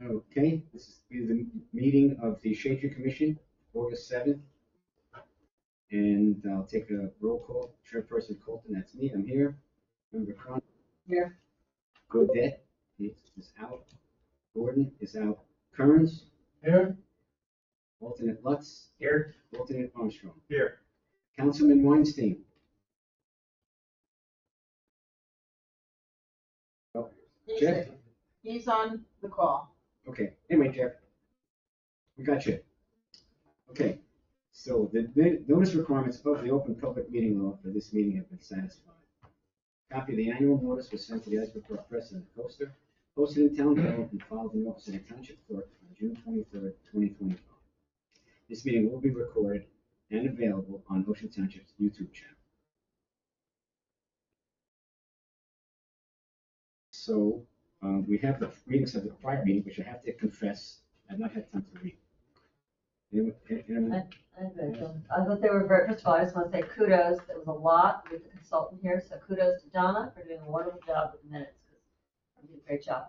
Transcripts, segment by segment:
Okay, this is the meeting of the Shade Tree Commission, August 7th. And I'll take a roll call. Chairperson Colton, that's me, I'm here. Member Cron. Here. Godet is out. Gordon is out. Kearns. Here. Alternate Lutz. Here. Alternate Armstrong. Here. Councilman Weinstein. Oh, Jeff? He's on the call. Okay, anyway, Jeff, we got you. Okay, so the notice requirements of the open public meeting law for this meeting have been satisfied. Copy of the annual notice was sent to the Asbury Press and the Coaster, posted in Town Hall and filed in the office of the Township Clerk on June 23rd, 2025. This meeting will be recorded and available on Ocean Township's YouTube channel. So we have the readings of the prior meeting, which I have to confess I've not had time to read. I thought they were very, first of all, I just want to say kudos. There was a lot with the consultant here, so kudos to Donna for doing a wonderful job with the minutes. Because you did a great job.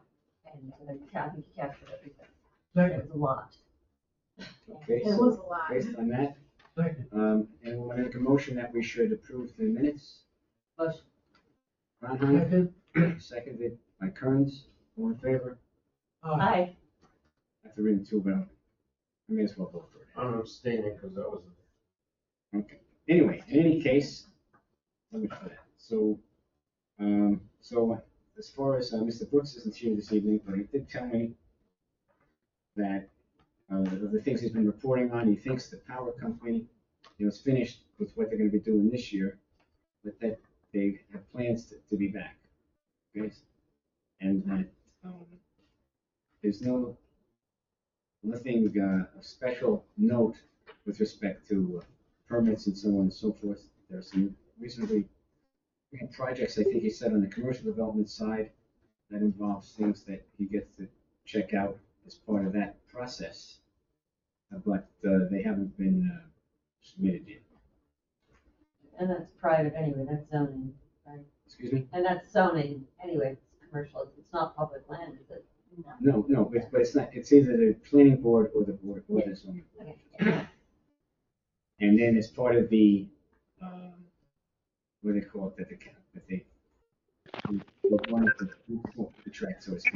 And I think you captured everything. It was a lot. Okay, It was a lot. based on that, and we'll make a motion that we should approve the minutes. Motion. Ronheim, seconded by Kearns. All in favor? Aye. I have to read them too, but I may as well vote for it. I'm abstaining because I wasn't Okay. Anyway, in any case, so much for that. So, as far as Mr. Brooks isn't here this evening, but he did tell me that the things he's been reporting on, he thinks the power company, is finished with what they're going to be doing this year, but that they have plans to be back. Okay? And that there's nothing of special note with respect to permits and so on and so forth. There's some reasonably projects, I think he said, on the commercial development side that involves things that he gets to check out as part of that process. But they haven't been submitted yet. And that's private anyway, that's zoning, right? Excuse me? And that's zoning anyway, it's commercial, it's not public land, is it? No, but it's not, it's either the planning board or the board or the zoning board. Okay. Yeah. And then as part of the, what do they call it, that they wanted to the track, so to speak.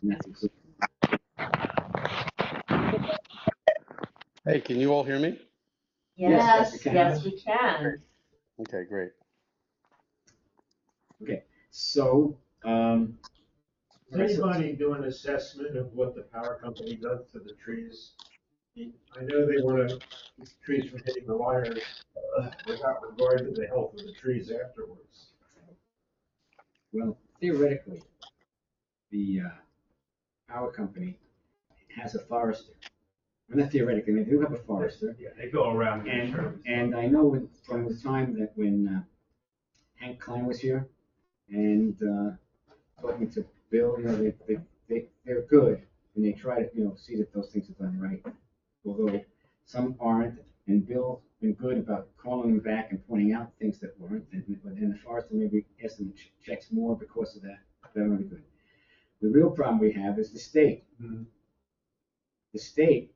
And that's included. Hey, can you all hear me? Yes, we can. yes, we can. Okay, great. Okay, so, Does anybody do an assessment of what the power company does to the trees? I know they want to keep trees from hitting the wires without regard to the health of the trees afterwards. well, theoretically, the power company has a forester. Well, not theoretically, they do have a forester. Yeah, they go around. and make sure. And I know from the time that when Hank Klein was here and talking to Bill, they're good and they try to, see that those things are done right. Although some aren't, and Bill's been good about calling them back and pointing out things that weren't, and the forester maybe ask them to checks more because of that. That would be good. The real problem we have is the state. Mhm. The state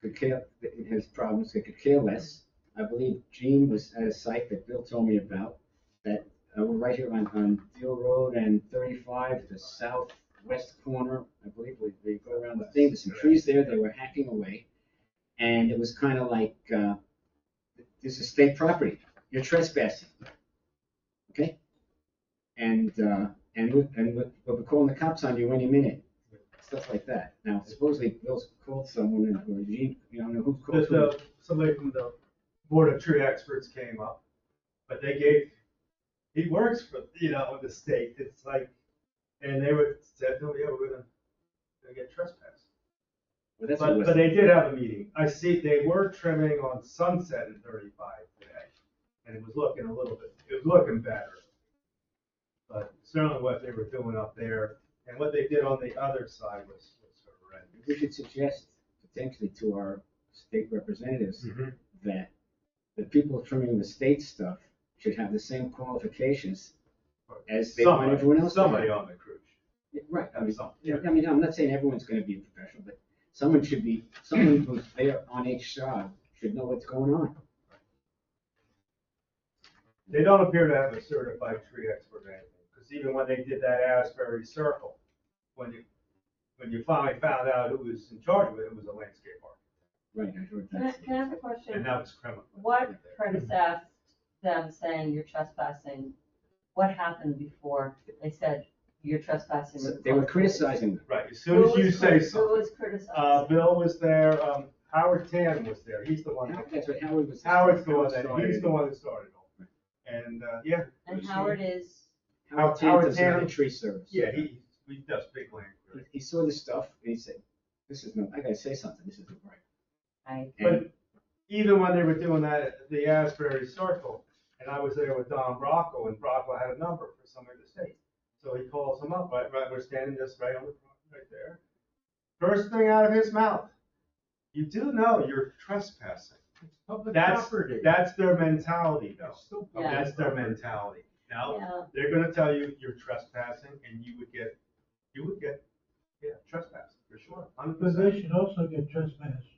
could care, it has problems, it could care less. I believe Gene was at a site that Bill told me about, that we're right here on Deal Road and 35, the southwest corner, I believe, where they go around the thing, there's some trees there, they were hacking away. And it was kind of like, this is state property, you're trespassing. Okay? And we're calling the cops on you any minute. Stuff like that. Now, supposedly Bill's called someone, or Gene, who called who. Somebody from the Board of Tree Experts came up, but he works for, the state, it's like, and they said, oh yeah, we're gonna get trespassed. Well, that's what it was. But they did have a meeting. I see they were trimming on Sunset in 35 today, and it was looking better. But certainly what they were doing up there, and what they did on the other side was horrendous. We should suggest potentially to our state representatives that the people trimming the state stuff should have the same qualifications as they want everyone else. Somebody on the crew. Right, I have mean, something. yeah, I mean, I'm not saying everyone's gonna be a professional, but someone who's there on each side should know what's going on. They don't appear to have a certified tree expert or anything, because even when they did that Asbury Circle, when you finally found out who was in charge of it, it was a landscape architect. Right, I heard Can I, that. can I ask a And question? now it's criminal. What predeceased them saying you're trespassing? What happened before they said you're trespassing? So they were criticizing them. Right, as soon as you say Who something. was criticizing? Bill was there, Howard Tan was there, he's the one. That's what Howard was. Howard's the one that, started he's it. the one that started it all. And, yeah. And Howard is, Howard Howard Tanner Tanner- does a tree service. Yeah, he does big land. He saw the stuff and he said, this is no, I gotta say something, this isn't right. I, But even when they were doing that at the Asbury Circle, and I was there with Don Brocco, and Brocco had a number for somebody to state. So he calls him up, right, we're standing just right on the front, right there. First thing out of his mouth, you do know you're trespassing. It's public That's, property. that's their mentality though. It's still Yeah. That's their mentality. Now, yeah, they're gonna tell you you're trespassing, and you would get, yeah, trespassing, for sure, 100%. But they should also get trespassed.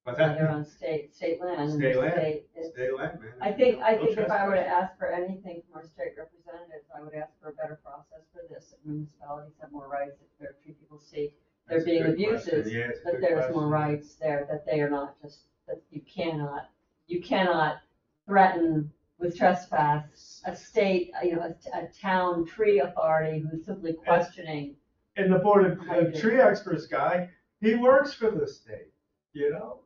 But they're that, on state land. and State the land. is- stay land, man. I think No if I were to trespassing. ask for anything from our state representatives, I would ask for a better process for this. That municipalities have more rights if there are three people see there That's a being good question. abuses, Yeah, it's a that good there's more question. rights there, that they are not just, that you cannot threaten with trespass a state, a town tree authority who's simply questioning. And the board of tree experts guy, he works for the state, you know?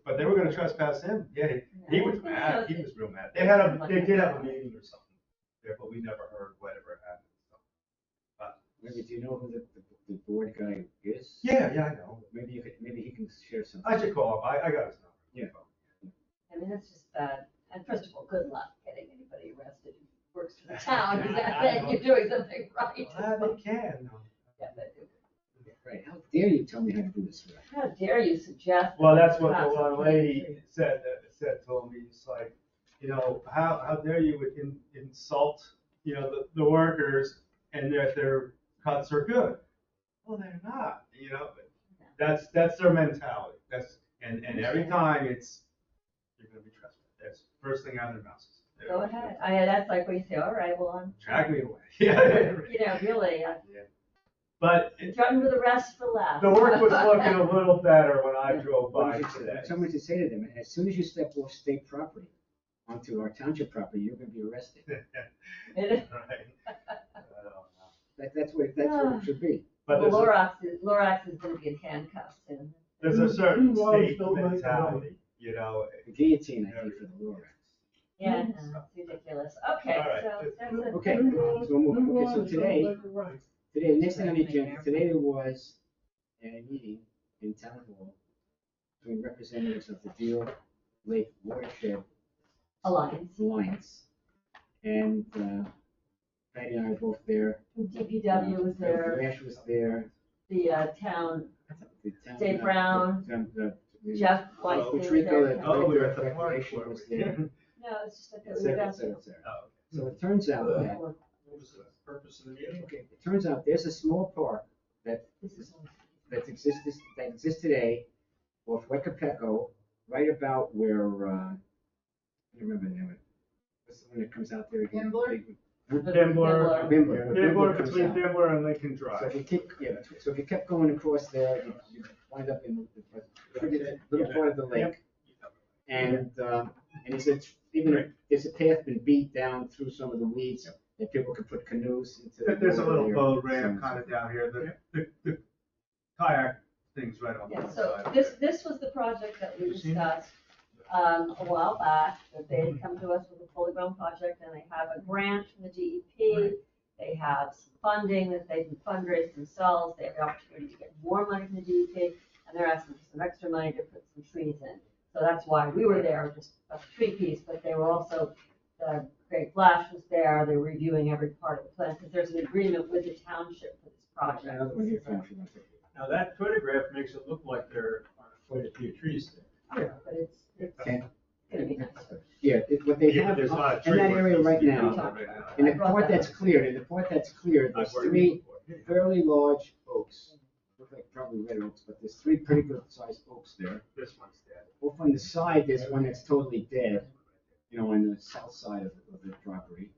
But they were gonna trespass him, yeah, he was mad, he was real mad. They did have a meeting or something there, but we never heard whatever happened, so. Maybe, do you know who the board guy is? Yeah, I know. Maybe he can share something. I should call him, I got his number. Yeah. I mean, that's just bad. And first of all, good luck getting anybody arrested who works for the town, because that means you're doing something right. Well, they can. Yeah, but Right, how dare you tell me how to do this work? how dare you suggest? Well, that that's what the perhaps a one tree- lady said to me, it's like, how dare you insult, the workers and that their cuts are good. Well, they're not, but that's their mentality, and every time you're gonna be trespassed, that's first thing out of their mouths. Go ahead. That's like when you say, all right, well, Drag me away. Yeah. really, But threaten with arrest for less. the work was looking a little better when I drove What by did you say? today. Someone should say to them, as soon as you step off state property onto our township property, you're gonna be arrested. It- Right. I don't know. That's what it should be. But Well, there's Lorax is gonna be in handcuffs soon. a certain Two laws state don't make a right. mentality, The guillotine, I think, for the Lorax. Yeah, no, it's ridiculous. Okay, All right. so that's it. Okay, so we'll move. Okay, so today, the next thing on the agenda, today there was a meeting in town hall between representatives of the Deal Lake Watershed Alliance. And Patty and I were both there. DPW was there, Rash was there. the town, The town- Dave Brown, Jeff Weiss was Patrico, there. the Oh, we were director at of the park, recreation, were was we? there. No, it's just like Et a cetera, et event. cetera, et cetera. Oh, So it turns out that, What was the purpose of the meeting? okay, it turns out there's a small park This is. that exists today off Wekapeco, right about where, I don't remember the name of it. What's the one that comes out there again? Dimbler? Dimbler. Bimbler. Dimbler, comes between out. Dimbler and Lincoln So Drive. if you kept going across there, you wind up in a little part of the lake. And it's even if there's a path been beat down through some of the weeds that people could put canoes into. There's a little there. boat ramp kind of down here, the kayak thing's right on Yeah, the so side. this was the project that we You seen it? discussed, a while back, that they had come to us with a fully grown project, and they have a grant from the DEP. They have some funding that they can fundraise themselves, they have the opportunity to get more money from the DEP, and they're asking for some extra money to put some trees in. So that's why we were there, just a tree piece, but they were also, Greg Flash was there, they were reviewing every part of the plan, because there's an agreement with the township for this project. Another one here, Frank, if you want to- Now, that photograph makes it look like there are quite a few trees there. Yeah, but it's Okay. gonna be nice. Yeah, what they Yeah, have there's not a in tree that where area it's right supposed to now, be right now. in the part that's cleared, there's I've worked three, before. fairly large oaks. Look like probably red oaks, but there's three pretty good sized oaks there. This one's dead. Off on the side, there's one that's totally dead, on the south side of the property.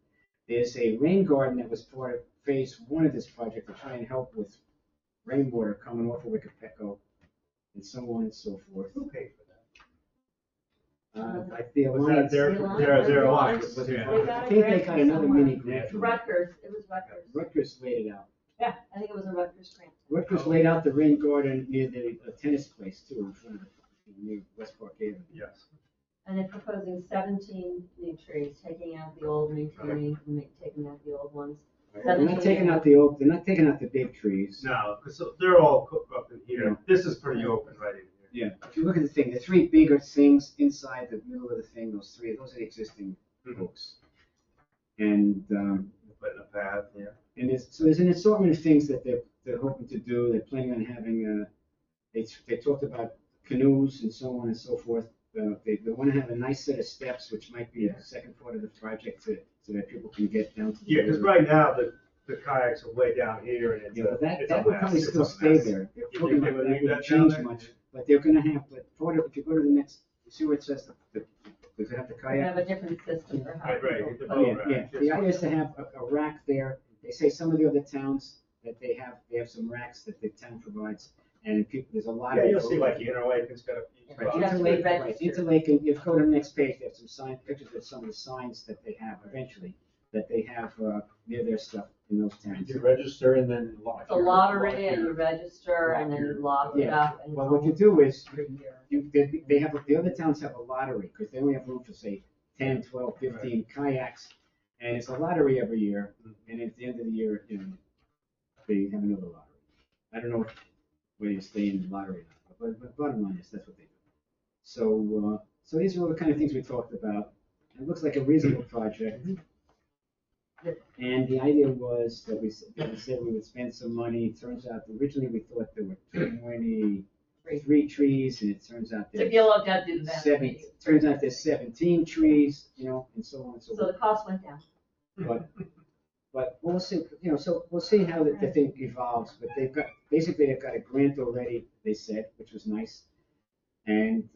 There's a rain garden that was part of phase one of this project to try and help with rainwater coming off of Wickapeco and so on and so forth. Who paid for that? Like the Was that Alliance. their alliance? Was Yeah. it- They got I a think they grant got from another somewhere. mini grant. from them. Rutgers, it was Rutgers. Rutgers laid it out. Yeah, I think it was a Rutgers grant. Rutgers laid out the rain garden near the tennis place too, in front of near West Park Avenue. Yes. And they're proposing 17 new trees, taking out the old, maintaining, and taking out the old ones. They're not taking out the oak, they're not taking out the big trees. No, because they're all cooked up in here. Yeah. This is pretty open right in here. Yeah, if you look at the thing, the three bigger things inside the middle of the thing, those are the existing oaks. And, Putting a path, yeah. and there's an assortment of things that they're hoping to do. They're planning on having, they talked about canoes and so on and so forth. They want to have a nice set of steps, which might be a second part of the project so that people can get down to the Yeah, because river. right now, the kayaks are way down here and it's Yeah, but it's that a will mess. probably It's still a stay mess. there. They're You talking think they about would that leave won't that down change there? much, but they're gonna have, but part of, if you go to the next, you see where it says, does it have the They kayak? have a different system for how Right, people the put Oh, it. yeah, yeah. The idea is to have a rack there. They say some of the other towns that they have some racks that the town provides, and people, there's a lot Yeah, of. you'll see like Interlake, it's got a few Yeah, Right, you have spots. to be Interlake, right, registered. Interlake, and if you go to the next page, they have some pictures of some of the signs that they have eventually, that they have, near their stuff in those towns. You register and then lock. It's a lottery and you register and then you lock it Yeah. up and. Well, what you do is, for a year. they have, the other towns have a lottery, because they only have room for, say, 10, 12, 15 kayaks, and it's a lottery every year, and at the end of the year, they have another lottery. I don't know whether you stay in the lottery or not, but bottom line is, that's what they do. So these are all the kind of things we talked about. It looks like a reasonable project. And the idea was that we said we would spend some money. It turns out, originally we thought there were 23 trees, and it turns out So there's you'll have to do the math. turns out there's 17 trees, and so on and so So forth. the cost went down. But we'll see, so we'll see how the thing evolves, but they've got a grant already, they said, which was nice. And,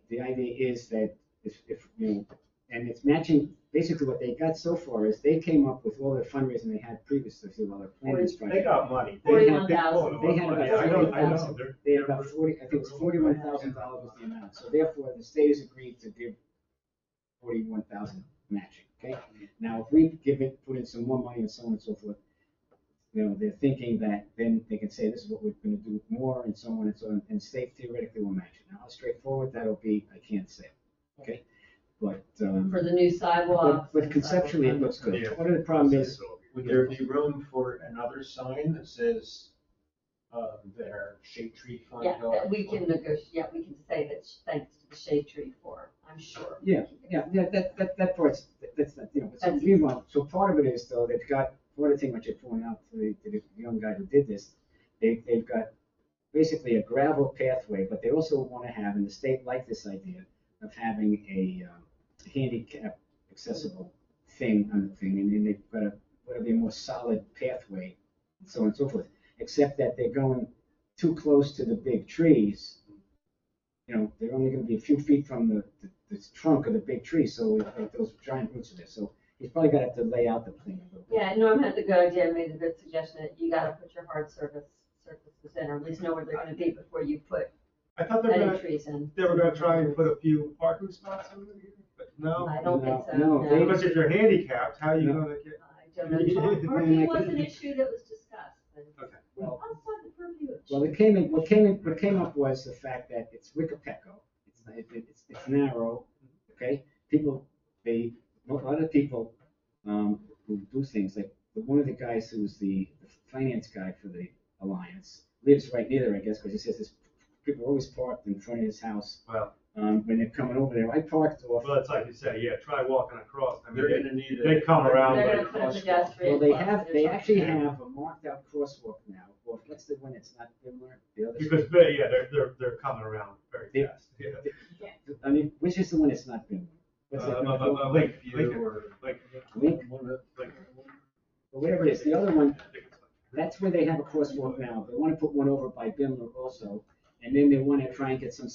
the idea is that if and it's matching, basically what they got so far is they came up with all the fundraising they had previously while they're planning this They project. got money. 41,000. They had about I know, 41,000. they're- They had about 40, I think it was $41,000 was the amount, so therefore the state has agreed to give 41,000 matching, okay? Now, if we put in some more money and so on and so forth, they're thinking that then they can say, this is what we're gonna do more and so on, and state theoretically will match it. Now, how straightforward that'll be, I can't say, okay? But, For the new sidewalks. but and conceptually, it sidewalk looks good. Yeah. Part of the problem is, Would there be room for another sign that says, their shade tree fund? Yeah, that we can negotiate, yeah, we can say that thanks to the shade tree for, I'm sure. that part's, that's not, but so That's- meanwhile, so part of it is though, they've got, one of the things which I pointed out to the young guy who did this, they've got basically a gravel pathway, but they also want to have, and the state liked this idea of having a handicap accessible thing on the thing, and then they've got to be a more solid pathway, and so on and so forth. Except that they're going too close to the big trees. They're only going to be a few feet from the trunk of the big tree, so like those giant roots are there. So he's probably got to have to lay out the thing a little bit. Yeah, Norm had the good idea, made a good suggestion that you gotta put your hard surfaces in, or at least know where they're gonna be before you put I thought they were any gonna, trees in. they were gonna try and put a few parking spots over here, but no. I don't think so, No, no. Because if you're handicapped, how are you No. gonna get? I don't know, parking was an issue that was discussed, but Okay. Well, outside the purview of. Well, what came up was the fact that it's Wickapeco. It's narrow, okay? A lot of people, who do things, like one of the guys who's the finance guy for the Alliance, lives right near there, I guess, because he says people are always parked in front of his house, Well, when they're coming over there. I parked off. well, it's like you say, yeah, try walking across. I mean, They're gonna need they come around. They're like gonna put a crosswalk. pedestrian. Well, they crossing. actually have a marked out crosswalk now. Well, what's the one that's not been marked? The other. Because, yeah, they're coming around very They- fast. Yeah. I mean, which is the one that's not been? What's that one called? Lakeview Lincoln. or like, Link, One of the- like. or whatever it is. The other one, that's where they have a crosswalk now. They want to put one over by Bimler also. And then they want to try and get some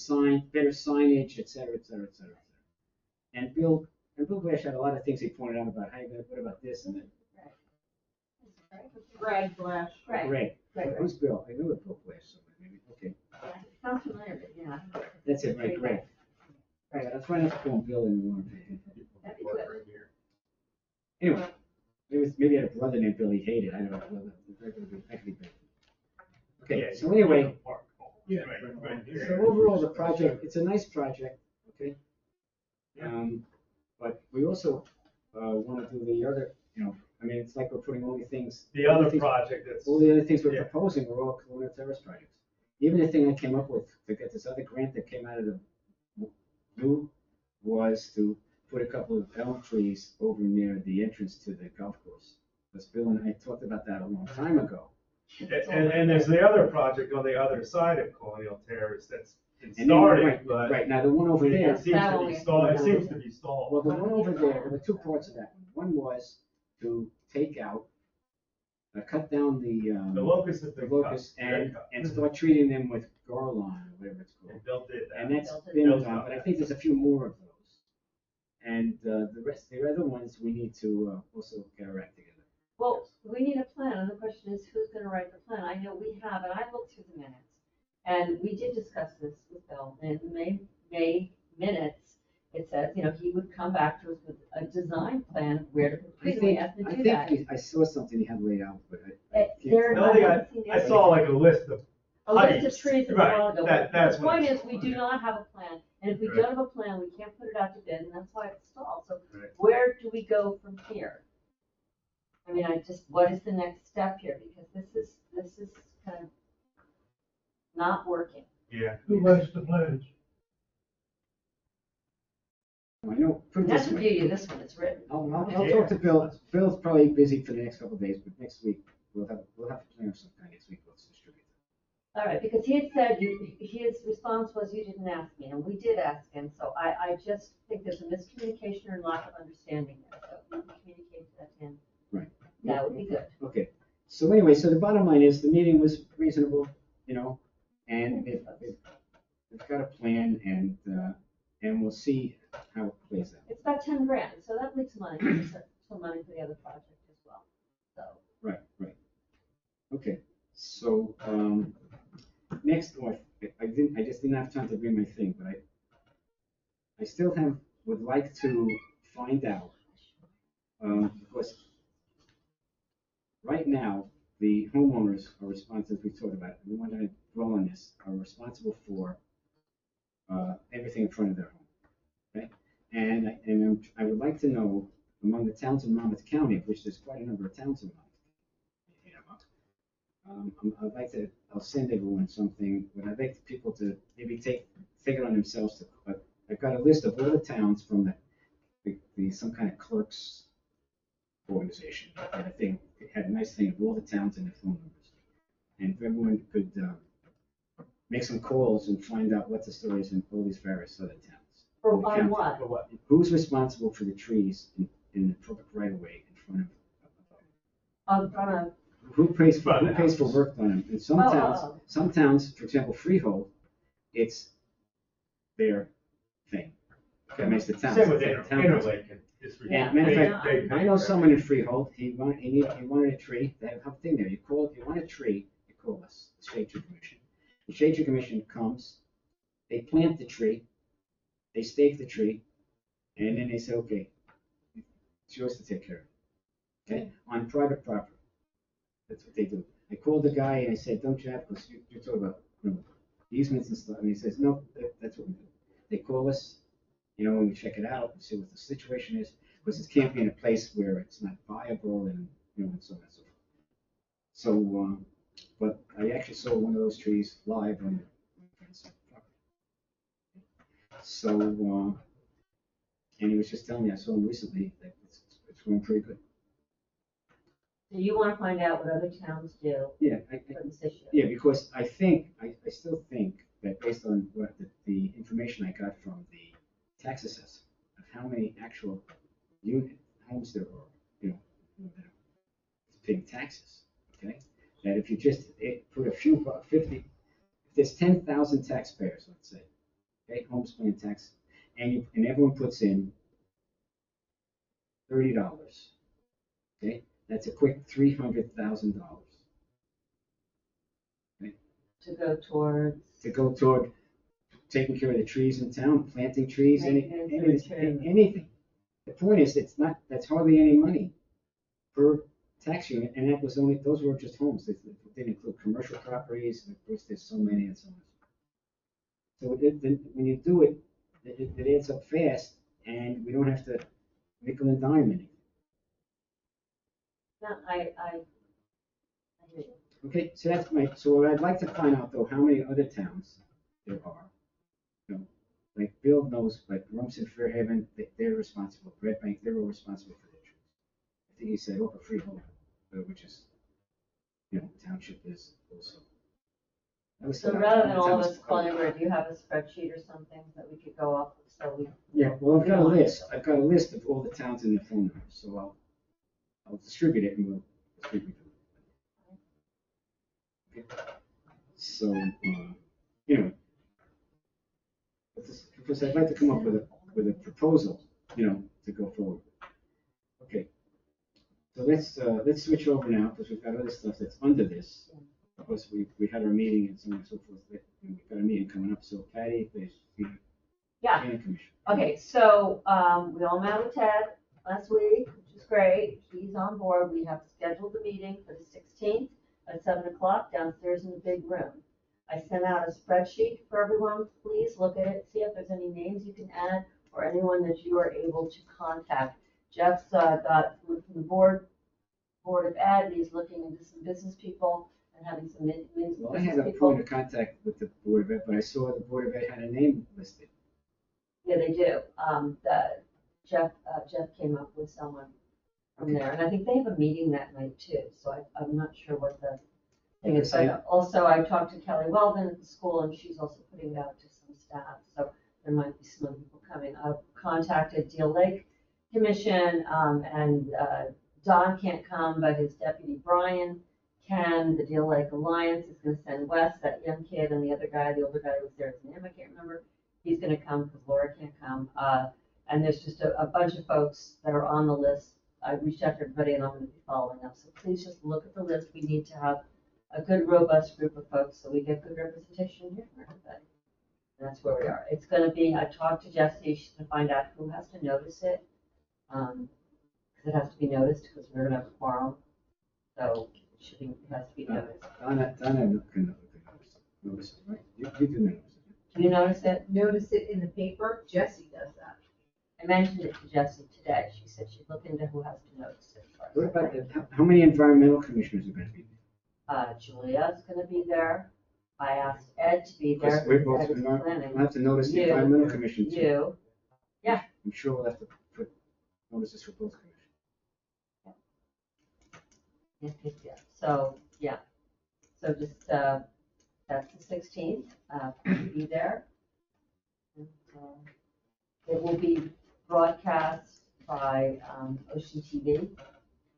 better signage, et cetera, et cetera, et cetera. And Bill Blash had a lot of things he pointed out about, hey, what about this and that. Greg Blash. Greg. Who's Bill? I knew it Bill Blash somewhere, maybe. Okay. Sounds familiar, but yeah. That's it, right, Greg. Right, that's why I have to call him Bill anymore. That'd be good. Anyway, maybe I had a brother named Bill he hated. I don't know. Well, that could be bad. Okay, Yeah, so anyway, Yeah, right here. so overall, the project, it's a nice project, okay? Yeah. But we also, want to do the other, I mean, it's like we're putting all the things. The other project that's, All the other things we're Yeah. proposing are all Colonial Terrace projects. Even the thing I came up with to get this other grant that came out of the blue was to put a couple of elm trees over near the entrance to the golf course. Because Bill and I talked about that a long time ago. and there's the other project on the other side of Colonial Terrace that's been And then, started, but right, now the one over there, it seems to be stalled, it seems to be stalled. well, the one over there were two parts of that one. One was to take out, cut down the locust has been cut. locust and start treating them with Garlon, or whatever it's called. And Bill did that. And that's Built it. been Built done, up. but I think there's a few more of those. And the other ones, we need to also get our act together. Well, we need a plan, and the question is, who's gonna write the plan? I know we have, and I looked through the minutes, and we did discuss this with Bill, and in the May minutes, it says, he would come back to us with a design plan where to put I trees, and we think, asked him I to do that. think I saw something he had laid out, but I Eh, there- The only thing haven't seen the I other- saw like a list of A list heights. of trees is a Right, while ago. that's The what point I is, saw, we do yeah. not have a plan, and if we Right. don't have a plan, we can't put it out to bid, and that's why it's stalled. So Right. where do we go from here? I mean, what is the next step here? Because this is kind of not working. Yeah. Who writes the plans? I know, put it That's this the way. beauty of this one, it's written. I'll talk to Bill. Bill's probably busy for the next couple of days, but next week, we'll have a plan of some kind next week, let's distribute it. All right, because he had said, his response was, you didn't ask me, and we did ask him, so I just think there's a miscommunication or lack of understanding there, so if you can communicate that to him. Right. That would be good. Okay, so anyway, so the bottom line is, the meeting was reasonable, and they've got a plan, and we'll see how it plays out. It's about 10 grand, so that leaves money, some money for the other project as well, so. Right. Okay, so, next, I just didn't have time to bring my thing, but I still would like to find out, because right now, the homeowners are responsible, as we talked about, we want to dwell on this, are responsible for, everything in front of their home, okay? And I would like to know, among the towns in Monmouth County, of which there's quite a number of towns in Monmouth, I'll send everyone something, but I'd like people to maybe take it on themselves to, but I've got a list of all the towns from some kind of clerks organization, that I think had a nice thing of all the towns and their phone numbers. And if everyone could, make some calls and find out what the story is in all these various other towns. For in the on county. what? For what? Who's responsible for the trees in the public right of way in front of? From a, Who pays for Front of the houses. work on them? In Oh. some towns, for example, Freehold, it's their thing. That makes the town. Same with the town does it. Interlake and just. Yeah. Matter of they- fact, they- I know someone in Freehold, he wanted a tree, they have a thing there, you want a tree, you call us, the Shade Tree Commission. The Shade Tree Commission comes, they plant the tree, they stake the tree, and then they say, okay, it's yours to take care of. Okay, on private property. That's what they do. I called the guy and I said, don't you have, because you're talking about easements and stuff, and he says, no, that's what we do. They call us, and we check it out, and see what the situation is, because it can't be in a place where it's not viable and, and so on and so forth. So, but I actually saw one of those trees live on my friend's property. So, and he was just telling me, I saw him recently, that it's going pretty good. so you want to find out what other towns do Yeah, for this issue? yeah, because I still think that based on what the information I got from the tax assessor of how many actual homes there are, that are paying taxes, okay? that if you just put a few, 50, if there's 10,000 taxpayers, let's say, okay, homes paying tax, and everyone puts in $30, okay, that's a quick $300,000. To go towards. To go toward taking care of the trees in town, planting trees, Maintenance of the trees. anything. The point is, that's hardly any money per tax unit, and that was only, those were just homes. They didn't include commercial properties, and of course, there's so many and so on. So when you do it, it adds up fast, and we don't have to nickel and dime anything. No, I hear you. Okay, so so what I'd like to find out though, how many other towns there are. You know, like Bill knows, like Rumson, Fairhaven, they're responsible. Red Bank, they're all responsible for their trees. I think he said Upper Freehold, which is, Township is also. So rather than all of us calling over, do you have a spreadsheet or something that we could go off of, so we? Yeah, well, I've got a list. I've got a list of all the towns and their phone numbers, so I'll distribute it and we'll distribute it. Okay. So, because I'd like to come up with a proposal, to go forward. Okay. So let's switch over now, because we've got other stuff that's under this. Of course, we had our meeting and so on and so forth, and we've got a meeting coming up, so Patty, there's the Yeah, planning commission. okay, so, we all met with Ted last week, which is great, he's on board, we have scheduled the meeting for the 16th at 7 o'clock downstairs in the big room. I sent out a spreadsheet for everyone, please look at it, see if there's any names you can add, or anyone that you are able to contact. Jeff's got food from the board of Ed, he's looking into some business people and having some business Well, I had a people. point of contact with the Board of Ed, but I saw the Board of Ed had a name listed. Yeah, they do. Jeff came up with someone from there, and I think they have a meeting that night too, so I'm not sure what the thing is. But also, I talked to Kelly Weldon at the school, and she's also putting it out to some staff, so there might be some other people coming. I've contacted Deal Lake Commission, and Don can't come, but his deputy Brian can. The Deal Lake Alliance is gonna send Wes, that young kid, and the other guy, the older guy who was there, his name I can't remember. He's gonna come because Laura can't come. And there's just a bunch of folks that are on the list. I reached out to everybody and I'm gonna be following up. So please just look at the list. We need to have a good, robust group of folks so we get good representation here for everybody. And that's where we are. It's gonna be, I talked to Jessie, she's gonna find out who has to notice it. Because it has to be noticed because we're gonna have a quorum. So it has to be noticed. Donna can notice it, right? You do notice it. Do you notice it? Notice it in the paper, Jesse does that. I mentioned it to Jessie today. She said she'd look into who has to notice it. What about, how many environmental commissioners are going to be there? Julia's gonna be there. I asked Ed to be there. Because we're both, Ed is we'll planning. have to notice the You. environmental commission too. You, I'm sure we'll have to put notices for both commissions. yeah. So, yeah. So just, that's the 16th, be there. And, it will be broadcast by, Ocean TV.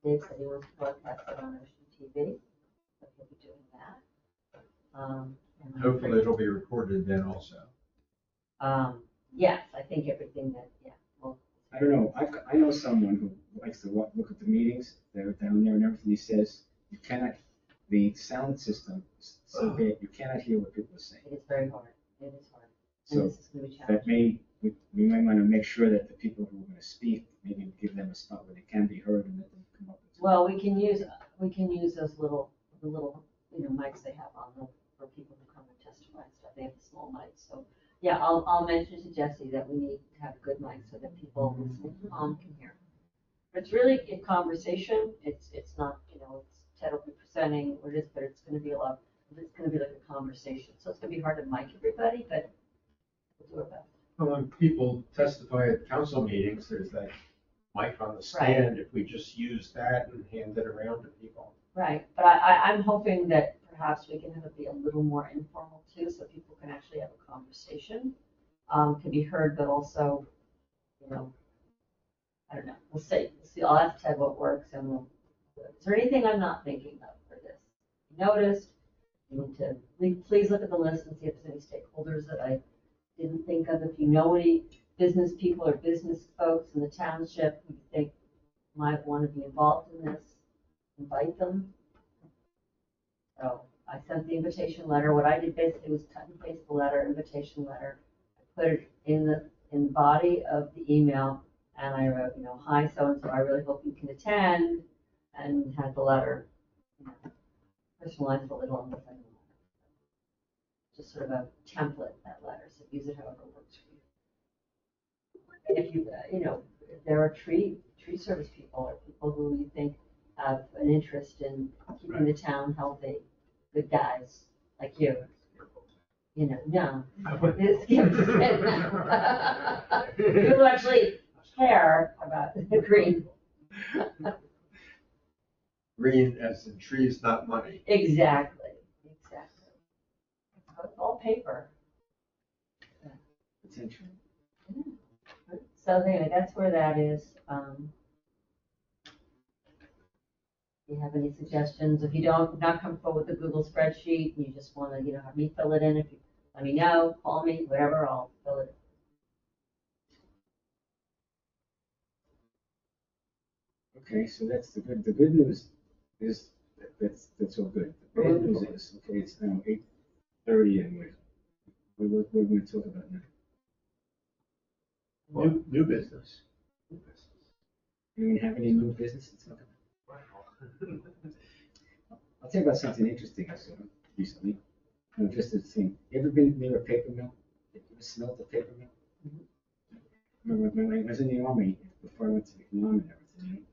Dave said he wants to broadcast it on Ocean TV, so he'll be doing that. And Hopefully it'll be recorded then also. Yes, I think everything that, well. I don't know, I know someone who likes to look at the meetings, they're down there and everything, he says, the sound system is so bad, you cannot hear what people are saying. It is very hard, it is hard. So And this is gonna be that challenging. we might want to make sure that the people who are going to speak, maybe give them a spot where they can be heard and let them come up with. Well, we can use those little, mics they have on them for people who come and testify and stuff. They have the small mics, so, yeah, I'll mention to Jessie that we need to have good mics so that people listening from home can hear. But it's really a conversation. It's not, Ted will be presenting what it is, but it's gonna be like a conversation. So it's gonna be hard to mic everybody, but we'll do our best. Well, when people testify at council meetings, there's that mic on the stand. If we just use that and hand it around to people. Right, but I'm hoping that perhaps we can have it be a little more informal too, so people can actually have a conversation. Can be heard, but also, I don't know, we'll see. I'll ask Ted what works and is there anything I'm not thinking of for this? noticed. You need to, please look at the list and see if there's any stakeholders that I didn't think of. If you know any business people or business folks in the township who you think might want to be involved in this, invite them. So I sent the invitation letter. What I did basically was cut and paste the letter, invitation letter. I put it in the body of the email, and I wrote, hi, so-and-so, I really hope you can attend, and had the letter, personalized a little on the second letter. Just sort of a template, that letter, so use it however works for you. And if you, if there are tree service people or people who you think have an interest in keeping the town healthy, good guys like you. No. People actually care about the green. Green as in trees, not money. Exactly. It's all paper. Potentially. So anyway, that's where that is. Do you have any suggestions? If you don't, not comfortable with the Google spreadsheet, you just want to, have me fill it in, if you let me know, call me, whatever, I'll fill it in. Okay, so that's the good. The good news is that's all good. The bad news is, okay, it's now 8:30, and we're going to talk about now. New business. Do we have any new business to talk about? I'll tell you about something interesting I saw recently. Just a thing. You ever been near a paper mill? You ever smelled a paper mill? When I was in the Army, before I went to the Army and everything,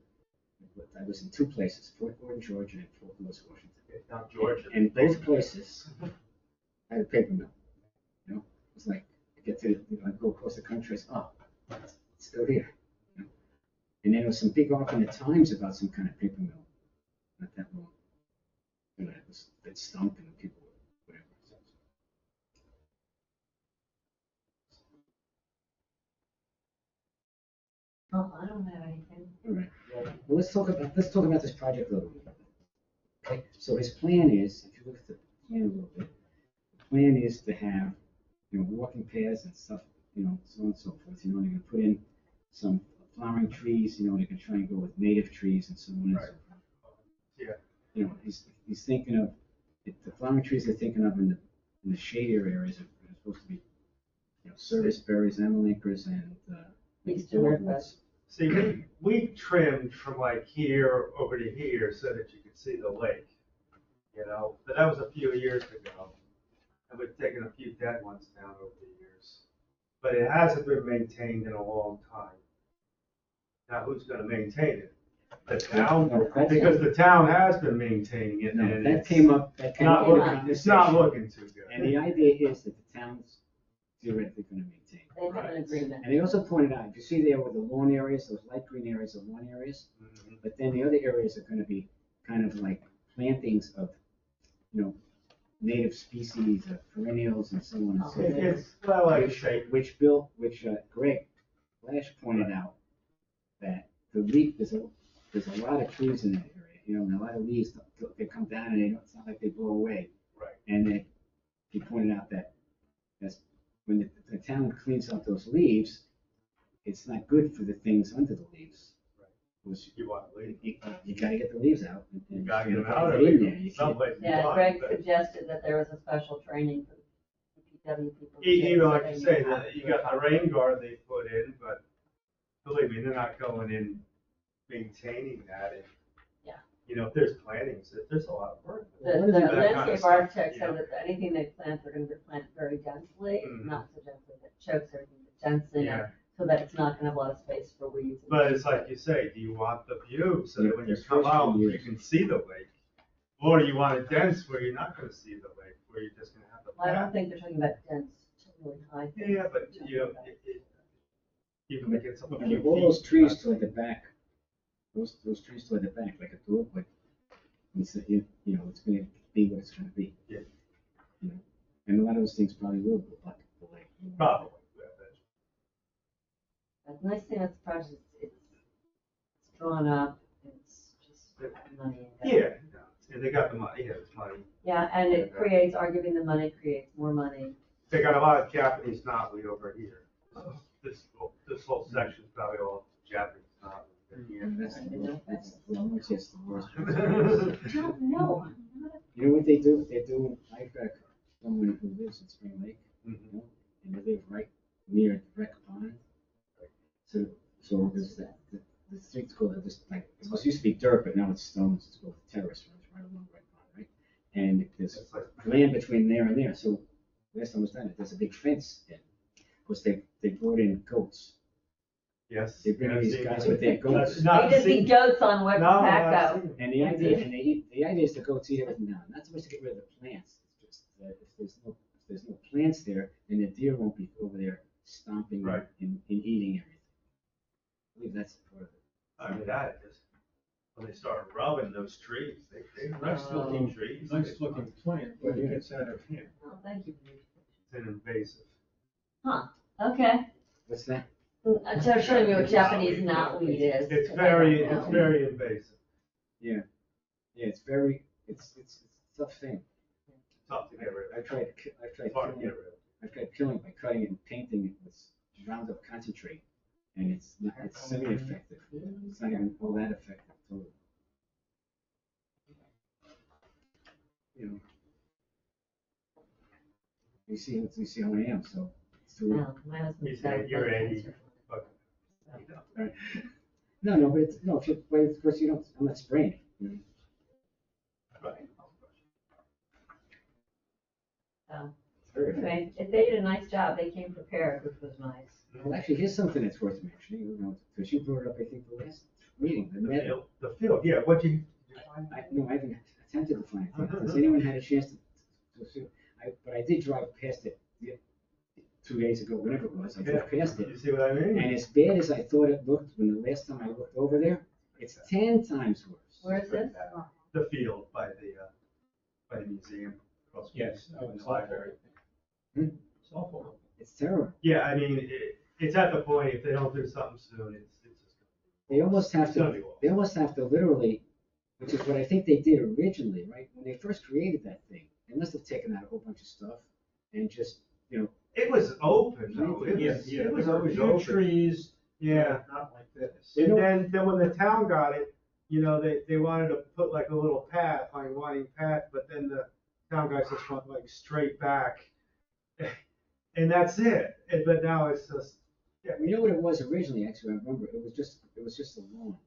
I was in two places, Fort Gordon, Georgia, and Fort Lewis, Washington. Not Georgia. And both places had a paper mill. It's like, I get to, I go across the country, it's, it's still here. And there was some big article in the Times about some kind of paper mill, not that long. It stunk and people, whatever. Oh, I don't have anything. All right. Well, let's talk about this project a little bit. Okay. So his plan is, if you look at the plan a little bit, the plan is to have, walking paths and stuff, so on and so forth. They're going to put in some flowering trees. They can try and go with native trees and so on and so forth. Yeah. He's thinking of the flowering trees they're thinking of in the shadier areas are supposed to be, service berries, amelincas, and Eastern redbuds. See, we trimmed from like here over to here so that you could see the lake, but that was a few years ago. And we've taken a few dead ones down over the years. But it hasn't been maintained in a long time. Now, who's gonna maintain it? The town, because the town has been maintaining it, and that it's came up in it's not looking too good. And the idea is that the town's theoretically going to maintain. They have an agreement. And they also pointed out, if you see there were the lawn areas, those light green areas are lawn areas, but then the other areas are going to be kind of like plantings of, native species, of perennials, and so on and so forth. It's well, like shape. Which Greg Flash pointed out that there's a lot of trees in that area, and a lot of leaves, they come down and it's not like they blow away. Right. And he pointed out that when the town cleans up those leaves, it's not good for the things under the leaves. Right. You want to leave. You gotta get the leaves out. You gotta get them out of in there. there. You Someplace you Yeah, want, Greg but- suggested that there was a special training for DPW people. Even like you say, that that you got the rain guard they put in, but believe me, they're not going in maintaining that. And, Yeah. If there's plantings, there's a lot of work. The That kind of landscape stuff, architect you know. said that anything they plant, they're gonna plant very densely, Mhm. not so densely that chokes everything, but densely, Yeah. so that it's not gonna have a lot of space for weeds. But it's like you say, do you want the view so that when you The come first out, few you years. can see the lake? Or do you want it dense where you're not gonna see the lake, where you're just gonna have the I don't path? think they're talking about dense, really high. things. Yeah, but even if it's a few All those feet, trees not- toward the back, those trees toward the back, like a dogwood, it's going to be what it's going to be. Yeah. And a lot of those things probably will go back to the lake. Probably. But the nice thing about the project, it's drawn up, it's just money. Yeah, they got the money, it's money. Yeah, and it creates, our giving the money creates more money. They got a lot of Japanese knotweed over here. This whole section's probably all Japanese knotweed. That's just the worst. John, no, I'm not You know what they do? They do, I've got someone who lives in Spring Lake, Mhm. you know, and they live right near the rec pond. So there's the street's called, just like, it used to be dirt, but now it's stones, it's called the terrace, right along the rec pond, right? And there's It's like- land between there and there, so last time I was done, there's a big fence in. Of course, they brought in goats. Yes. They bring in I've these seen guys that. with their goats. I've not I just see seen- goats on West No, I've Paco. seen it. And the idea is the goats eat everything down, not so much to get rid of the plants, it's just that if there's no plants there, then the deer won't be over there stomping Right. and eating everything. I believe that's part of it. I mean, that is, when they start rubbing those trees, they Nice looking trees. Nice looking plant, but it gets out of hand. Oh, thank you. It's an invasive. Huh, okay. What's that? Just showing me what Japanese knotweed is. It's 'cause I don't very, know. it's very invasive. Yeah, it's very, it's a tough thing. Tough to get rid of. I've tried It's hard to killing get it, rid of. I've tried killing it by cutting it and painting it with Roundup concentrate, and it's semi-effective. It's not even all that effective, totally. You know. You see how I am, so. No, my husband's He's got saying you're blood 80. cancer. But, you know, Right. No, but it's, no, but of course you don't, I'm not spraying it. You know. right. So, It's very effective. anyway, they did a nice job. They came prepared, which was nice. Well, actually, here's something that's worth mentioning, you know, because you brought it up, I think, the last meeting, the The meadow. field, yeah, what you find? No, I haven't attempted to find it. Has anyone had a chance to see? But I did drive past it 2 days ago, whenever it was, I drove past it. You see what I mean? And as bad as I thought it looked when the last time I looked over there, it's 10 times worse. Where is this? The field by the museum. across from Yes, the oh, it's library. Hmm? It's awful. It's terrible. Yeah, I mean, it's at the point, if they don't do something soon, it's just. They almost have It's gonna to, be awful. they almost have to literally, which is what I think they did originally, right? When they first created that thing, they must have taken out a whole bunch of stuff and just, you know, It was open though. It Yeah, was, yeah, it was there were a always few open. trees. Yeah. Not like this. You And know- then when the town got it, you know, they wanted to put like a little path, like winding path, but then the town guys just went like straight back. And that's it. But now it's just, you know what it was originally, actually, I remember, it was just a lawn.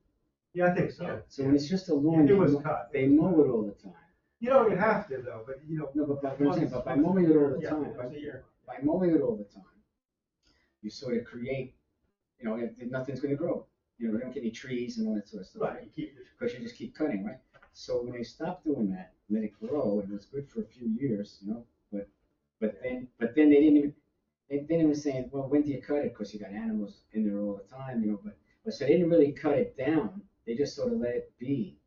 yeah, I think so. So when it's just a lawn, It was cut. they mow it all the time. You don't even have to though, but you know. No, but what I'm saying, but by mowing it all the Yeah, time, once a year. by mowing it all the time, you sort of create, you know, nothing's gonna grow. You know, they don't get any trees and all that sort of stuff. Right, you keep it. Because you just keep cutting, right? So when they stopped doing that, let it grow, it was good for a few years, you know, but then they didn't even saying, well, when do you cut it? Because you got animals in there all the time, you know, but so they didn't really cut it down. They just sort of let it be.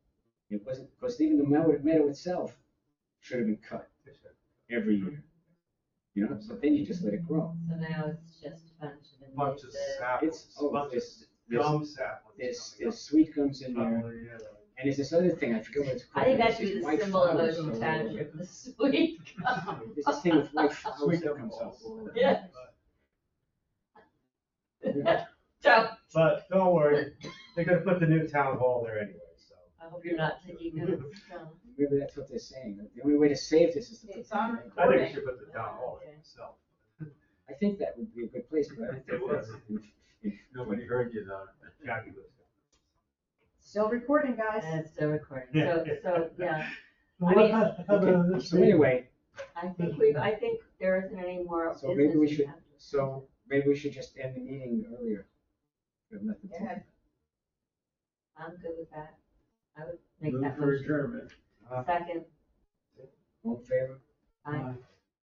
It wasn't, because even the meadow itself should have been cut every year. You know, so then you just let it grow. So now it's just a bunch of Bunch of invasive. saplings, bunch of gum saplings. There's sweet gums in there. coming up. And there's this other thing, I forget what it's I called. think that There's should be these the white symbol of flowers Ocean all over. Township, the sweet. There's this thing with white flowers Sweet that comes up. gum. Yeah. Yeah. So, But don't worry, they're gonna put the new town hall there anyway, so. I hope you're not taking notes. No. Maybe that's what they're saying. The only way to save this is to put It's it on in. I think we should put the town hall there myself. I think that would be a good place, but I don't It think was. that's. Nobody heard you though. Jackie was Still recording, guys. And it's still recording. So, yeah, What mean- happened to this So meeting? anyway, I think there isn't any more so business. maybe we should, have to- maybe we should just end the meeting earlier. We have nothing to- Yeah. I'm good with that. I would make Move that for motion. adjournment. Second, All in favor? aye. Aye.